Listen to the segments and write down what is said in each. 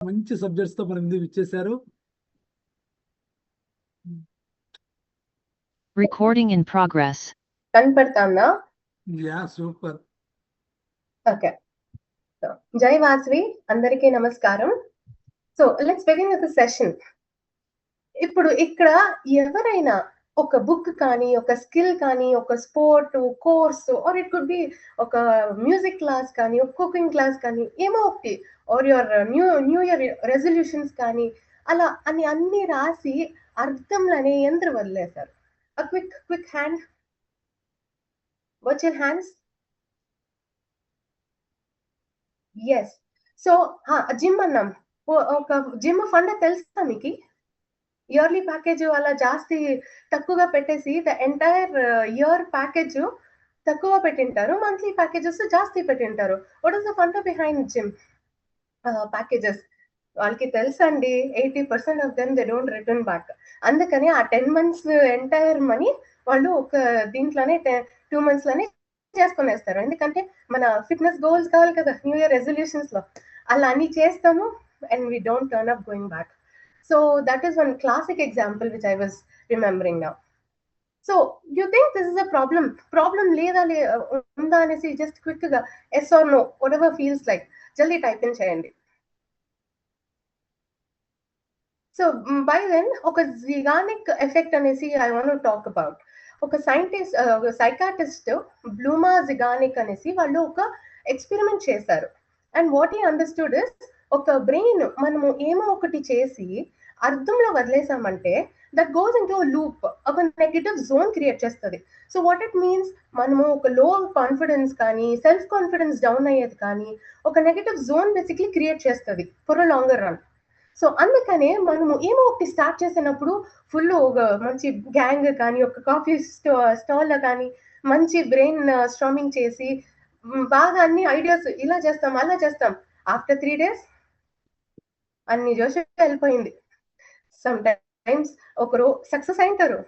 మంచి సబ్జెక్ట్స్ తో మన ముందుకు ఇచ్చేశారు. Recording in progress. కనపడతాందా? Yeah super. ఓకే. సో జై వాసవి, అందరికీ నమస్కారం. So let's begin with the session. ఇప్పుడు ఇక్కడ ఎవరైనా ఒక బుక్ కానీ, ఒక స్కిల్ కానీ, ఒక sport course, or it could be ఒక మ్యూజిక్ క్లాస్ కానీ, ఒక కుకింగ్ క్లాస్ కానీ, ఏమో ఒకటి, or your new year resolutions కానీ, అలా అని అన్ని రాసి అర్థంలోనే ఎందరు వదిలేశారు? A quick hand. What's your hands? Yes. So gym అన్నాం. ఒక జిమ్ ఫండ్ తెలుసా మీకు? ఇయర్లీ ప్యాకేజ్ అలా జాస్తి తక్కువగా పెట్టేసి ద ఎంటైర్ ఇయర్ ప్యాకేజ్ తక్కువ పెట్టింటారు, మంత్లీ ప్యాకేజెస్ జాస్తి పెట్టింటారు. What is the fund behind gym packages? వాళ్ళకి తెలుసండి, 80% of them they don't return back. అందుకని ఆ 10 months ఎంటైర్ మనీ వాళ్ళు ఒక దీంట్లోనే 2 months లోనే చేసుకునేస్తారు. ఎందుకంటే మన ఫిట్నెస్ గోల్స్ కావాలి కదా, న్యూ ఇయర్ రెజల్యూషన్స్ లో అలా అన్ని చేస్తాము and we don't turn up going back. So that is one classic example which I was remembering now. So you think this is a problem లేదా ఉందా అనేసి జస్ట్ క్విక్ గా yes or no, whatever feels like జల్దీ type in చేయండి. So by then ఒక Zeigarnik effect అనేసి I want talk about. ఒక scientist, psychiatrist Bluma Zeigarnik అనేసి వాళ్ళు ఒక ఎక్స్పెరిమెంట్ చేశారు. And what he understood is, ఒక బ్రెయిన్ మనము ఏమో ఒకటి చేసి అర్థంలో వదిలేసామంటే that goes into loop, ఒక నెగటివ్ జోన్ క్రియేట్ చేస్తుంది. సో వాట్ ఇట్ మీన్స్, మనము ఒక లో కాన్ఫిడెన్స్ కానీ, సెల్ఫ్ కాన్ఫిడెన్స్ డౌన్ అయ్యేది కానీ, ఒక నెగటివ్ జోన్ బేసిక్లీ క్రియేట్ చేస్తుంది for a longer run. So అందుకనే మనము ఏమో ఒకటి స్టార్ట్ చేసినప్పుడు ఫుల్ ఒక మంచి గ్యాంగ్ కానీ, ఒక కాఫీ స్టాల్ కానీ మంచి బ్రెయిన్ స్ట్రామింగ్ చేసి బాగా అన్ని ఐడియాస్ ఇలా చేస్తాం అలా చేస్తాం. ఆఫ్టర్ 3 days అన్ని జోష్ వెళ్ళిపోయింది. సమ్ టైమ్స్ ఒకరు సక్సెస్ అయింటారు,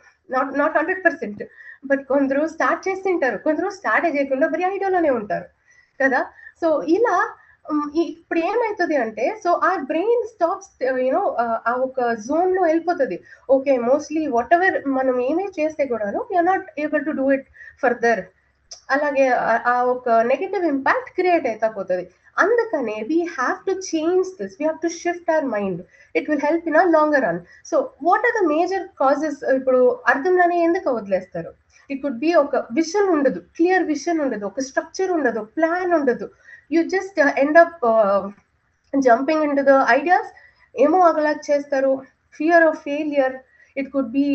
నాట్ 100%, బట్ కొందరు స్టార్ట్ చేస్తుంటారు, కొందరు స్టార్ట్ చేయకుండా బరీ ఐడియాలోనే ఉంటారు కదా. సో ఇలా ఇప్పుడు ఏమవుతుంది అంటే, సో ఆ బ్రెయిన్ స్టాప్స్ యూనో ఆ ఒక జోన్ లో వెళ్ళిపోతుంది. ఓకే, మోస్ట్లీ వాట్ ఎవర్ మనం ఏమే చేస్తే కూడాను you are not able to do it further. అలాగే ఆ ఒక నెగటివ్ ఇంపాక్ట్ క్రియేట్ అవుతా పోతుంది. అందుకనే we have to change this, we have to shift our mind. It will help in a longer run. So what are the major causes? ఇప్పుడు అర్థంలోనే ఎందుకు వదిలేస్తారు? ఇట్ కుడ్ బి ఒక విజన్ ఉండదు, clear vision ఉండదు, ఒక స్ట్రక్చర్ ఉండదు, plan ఉండదు. You just end up jumping into the ideas. ఏమో అలా చేస్తారు. Fear of failure, it could B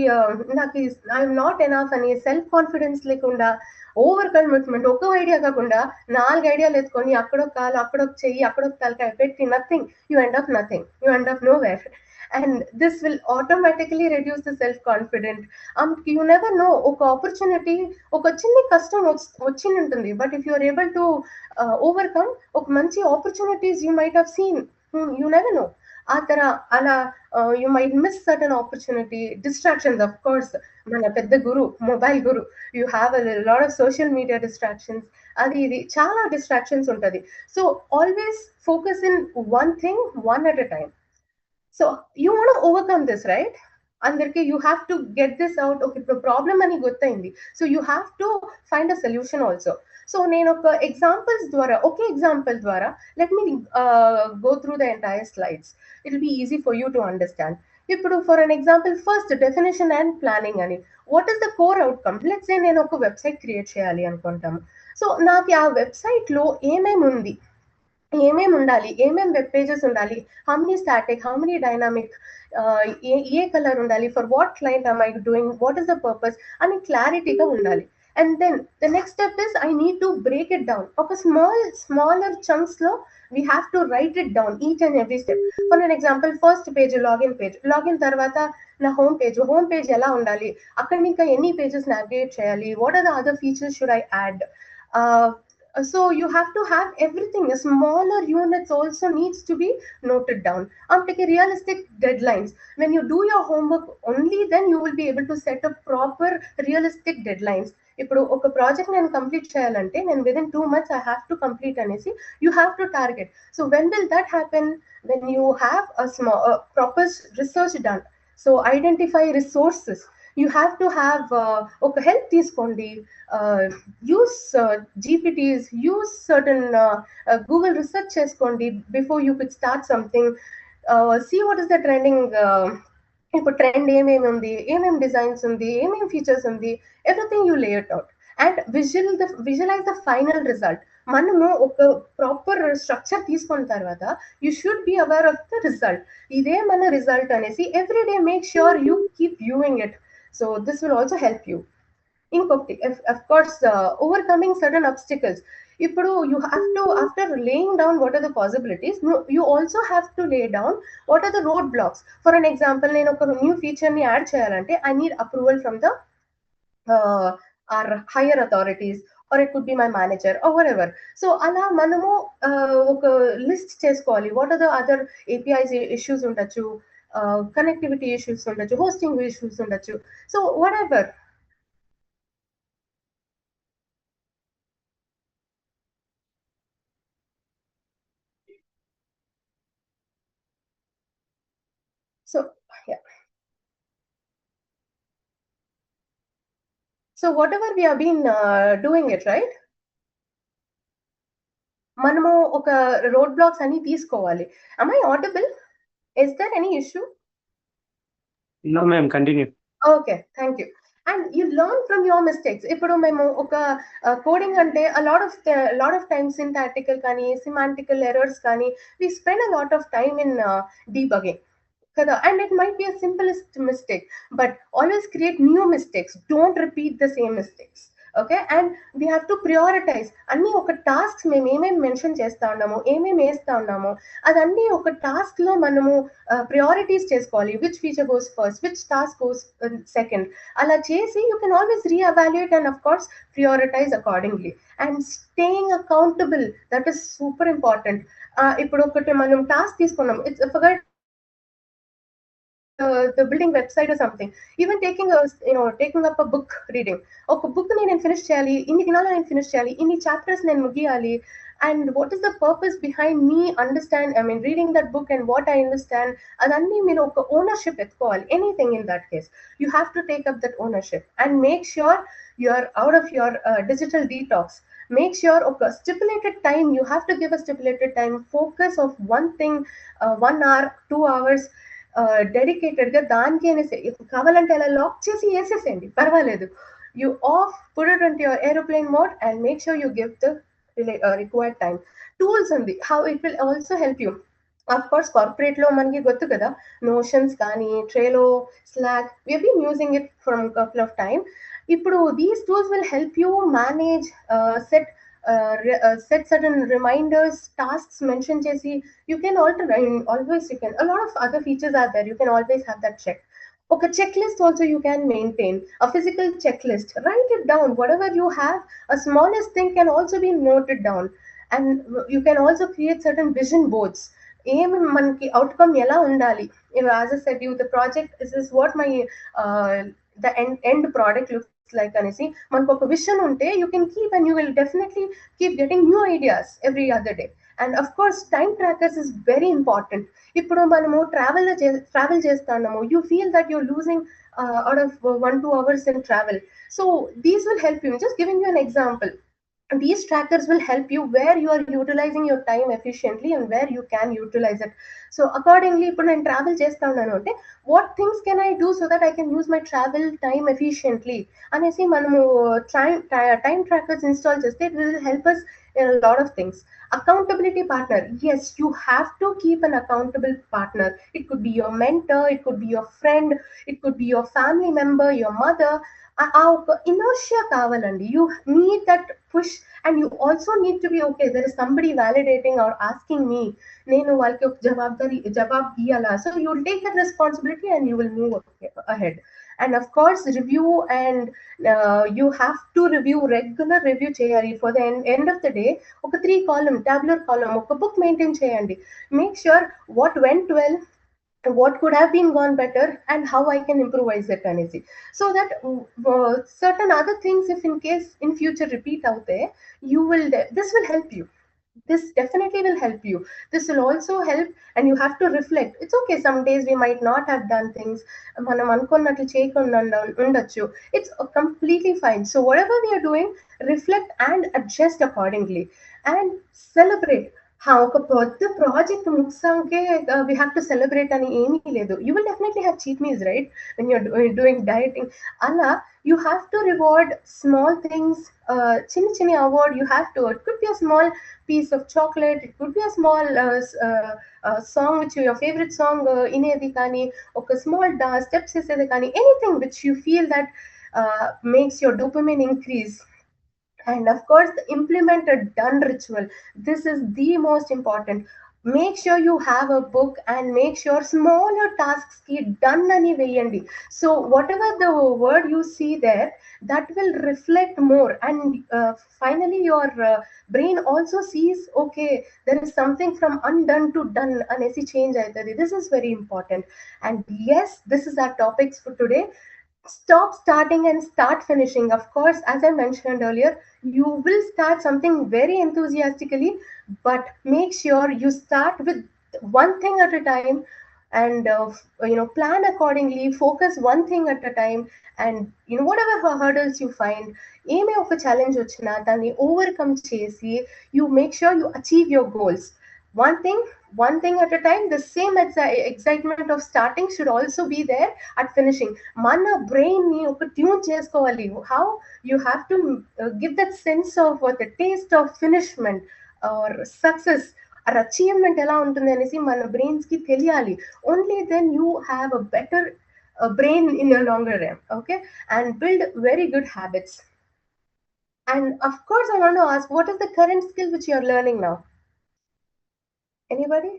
నాకు ఐఎమ్ నాట్ ఎనఫ్ అని సెల్ఫ్ కాన్ఫిడెన్స్ లేకుండా, ఓవర్ కమిట్మెంట్, ఒక ఐడియా కాకుండా 4 ఐడియాలు ఎత్తుకొని అక్కడొక కాలు అక్కడొక చెయ్యి అక్కడొక తలకాయ పెట్టి nothing, you end up nothing, you end up know where. And this will automatically reduce the self-confidence. You never know, ఒక ఆపర్చునిటీ, ఒక చిన్న కష్టం వచ్చి ఉంటుంది, but if you are able to overcome ఒక మంచి opportunities you might have seen, you never know. ఆ తర అలా you might miss certain opportunity. Distractions, of course మన పెద్ద గురు మొబైల్ గురు, you have a lot of social media distractions, అది ఇది చాలా డిస్ట్రాక్షన్స్ ఉంటుంది. So always focus in one thing, one at a time. So you want to overcome this, right? Andarki you have to get this out. Okay, problem ani gottayindi, so you have to find a solution also. So nenu oka examples dwara, okay, example dwara let me go through the entire slides. It will be easy for you to understand. Ippudu for an example, first definition and planning ani, what is the core outcome? Let's say nenu oka website create cheyali anukuntamu. So naaki aa website lo emem undi, ఏమేమి ఉండాలి, ఏమేమి web pages ఉండాలి, how many static, how many dynamic, ఏ colour ఉండాలి, for what client I I doing, what is the purpose అని క్లారిటీగా ఉండాలి. And then the next step is I need to break it down. ఒక smaller chunks లో we have to write it down each and every step. For an example, first page login తర్వాత నా home page ఎలా ఉండాలి, అక్కడ ఇంకా ఎన్ని pages navigate చేయాలి, what are the other features should I add. So you have to have everything. A smaller units also needs to be noted down. I'm taking realistic deadlines. When you do your homework only, then you will be able to set up proper realistic deadlines. ఇప్పుడు ఒక project నేను complete చేయాలంటే నేను within 2 months I have to complete అనేసి you have to target. So when will that happen? When you have proper research done. So identify resources. You have to have ఒక help తీసుకోండి. Use GPTs, use certain Google research చేసుకోండి before you could start something. See what is the trending, ఇప్పుడు trend ఏమేమి ఉంది, ఏమేమి designs ఉంది, ఏమేమి features ఉంది, everything you lay it out and visualise the final result. మనము ఒక ప్రాపర్ స్ట్రక్చర్ తీసుకున్న తర్వాత you should be aware of the result. ఇదే మన రిజల్ట్ అనేసి every day make sure you keep viewing it. So this will also help you. ఇంకొకటి, of course, overcoming certain obstacles. ఇప్పుడు you have to, after laying down what are the possibilities, you also have to lay down what are the roadblocks. For an example, నేను ఒక new feature ని add చేయాలంటే I need approval from the our higher authorities, or it could be my manager or whatever. So అలా మనము ఒక list చేసుకోవాలి. What are the other APIs issues ఉండొచ్చు, connectivity issues ఉండొచ్చు, hosting issues ఉండొచ్చు. So whatever. So yeah. So whatever we have been doing it, right? మనము ఒక road blocks అన్ని తీసుకోవాలి. Am I audible? Is there any issue? No, ma'am, continue. Okay, thank you. And you learn from your mistakes. ఇప్పుడు మేము ఒక coding అంటే a lot of times syntactical కానీ semantical errors కానీ we spend a lot of time in debugging. And it might be a simplest mistake, but always create new mistakes. Don't repeat the same mistakes. Okay, and we have to prioritize. అన్ని ఒక task మేము ఏమేమి mention చేస్తా ఉన్నామో, ఏమేమి వేస్తా ఉన్నామో అదన్నీ ఒక టాస్క్ లో మనము ప్రియారిటీస్ చేసుకోవాలి. Which feature goes first, which task goes second, అలా చేసి you can always re-evaluate and of course prioritise accordingly. And staying accountable, that is super important. ఇప్పుడు ఒకటి మనం టాస్క్ తీసుకున్నాం, it's forget the building website or something, even taking up a book reading. Okay, book నేను finish చేయాలి, ఇన్ని దినాల్లో నేను finish చేయాలి, ఇన్ని చాప్టర్స్ నేను ముగియాలి. And what is the purpose behind me reading that book and what I understand? అదన్నీ మీరు ఒక ownership ఎత్తుకోవాలి. Anything in that case, you have to take up that ownership and make sure you are out of your digital detox. Make sure okay, stipulated time, you have to give a stipulated time, focus of one thing, 1 hour, 2 hours, dedicated గా దానికి అనేసి. కావాలంటే అలా lock చేసి వేసేసేయండి, పర్వాలేదు. You off, put it into your aeroplane mode and make sure you give the required time. Tools ఉంది, how it will also help you. Of course corporate లో మనకి గొత్తు కదా, నోషన్స్ కానీ, Trello, Slack, we have been using it from couple of time. ఇప్పుడు these tools will help you manage, set certain reminders, tasks mention chesi. You can alter, always you can, a lot of other features are there, you can always have that check. Okay, checklist also you can maintain, a physical checklist, write it down. Whatever you have, a smallest thing can also be noted down. And you can also create certain vision boards. Aim manki outcome ela undali. As I said, the project, this is what my the end product looks like అనేసి మనకు ఒక vision ఉంటే you can keep, and you will definitely keep getting new ideas every other day. And of course time trackers is very important. ఇప్పుడు మనము travel చేస్తున్నాము, you feel that you're losing out of 1-2 hours in travel. So these will help you. Just giving you an example, these trackers will help you where you are utilizing your time efficiently and where you can utilize it. So accordingly, ఇప్పుడు నేను travel చేస్తా ఉన్నాను అంటే what things can I do so that I can use my travel time efficiently అనేసి మనము time trackers install చేస్తే it will help us in a lot of things. Accountability partner, yes, you have to keep an accountable partner. It could be your mentor, it could be your friend, it could be your family member, your mother. Inertia kavalandi, you need that push, and you also need to be okay, there is somebody validating or asking me, nenu valki ok jawab iyala. So you will take that responsibility and you will move ahead. And of course review, and you have to review, regular review cheyali. For the end of the day oka 3 column tabular column oka book maintain cheyandi. Make sure what went well, what could have been gone better and how I can improvise it అనేసి. So that certain other things, if in case in future repeat out there, this will help you. This definitely will help you. This will also help, and you have to reflect. It's okay, some days we might not have done things, మనం అనుకున్నట్లు చేయకుండా ఉండొచ్చు. It's completely fine. So whatever we are doing, reflect and adjust accordingly and celebrate. ఒక పెద్ద project ముగిసాకే we have to celebrate అని ఏమీ లేదు. You will definitely have cheat meals, right, when you're doing dieting. అలా you have to reward small things. చిన్న చిన్న award you have to. It could be a small piece of chocolate, it could be a small song which your favorite song inedi kani, oka small dance steps esede kani, anything which you feel that makes your dopamine increase. And of course, implement a done ritual. This is the most important. Make sure you have a book and make sure smaller tasks get done ani veyandi. So whatever the word you see there, that will reflect more. And finally your brain also sees, okay, there is something from undone to done anesi change aitadi. This is very important. And yes, this is our topics for today. Stop starting and start finishing. Of course, as I mentioned earlier, you will start something very enthusiastically, but make sure you start with one thing at a time, and plan accordingly. Focus one thing at a time, and whatever hurdles you find, ఏమే ఒక challenge వచ్చినా దాన్ని overcome చేసి you make sure you achieve your goals. One thing at a time. The same excitement of starting should also be there at finishing. Mana brain ni oka tune chesukovali. How you have to give that sense of the taste of finishment or success or achievement ela untundi anesi mana brains ki teliyali. Only then you have a better brain in a longer run. Okay, and build very good habits. And of course, I want to ask, what is the current skill which you are learning now? Anybody?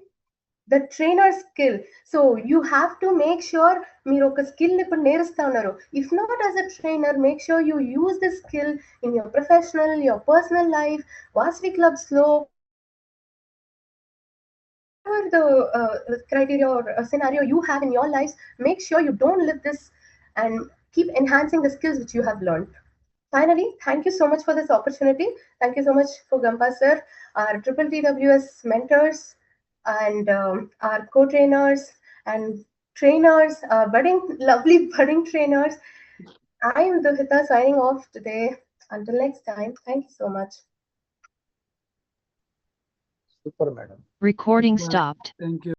The trainer skill. So you have to make sure మీరు ఒక skill ఇప్పుడు నేర్చుతా ఉన్నారు. If not as a trainer, make sure you use this skill in your professional, your personal life, Vasavi clubs లో, whatever the criteria or scenario you have in your lives, make sure you don't live this and keep enhancing the skills which you have learned. Finally, thank you so much for this opportunity. Thank you so much for Gampa sir, our Triple TWS mentors, and our co-trainers and trainers, lovely budding trainers. I am Duhita signing off today. Until next time, thank you so much. Super, madam. Recording Bye. stopped. Thank you.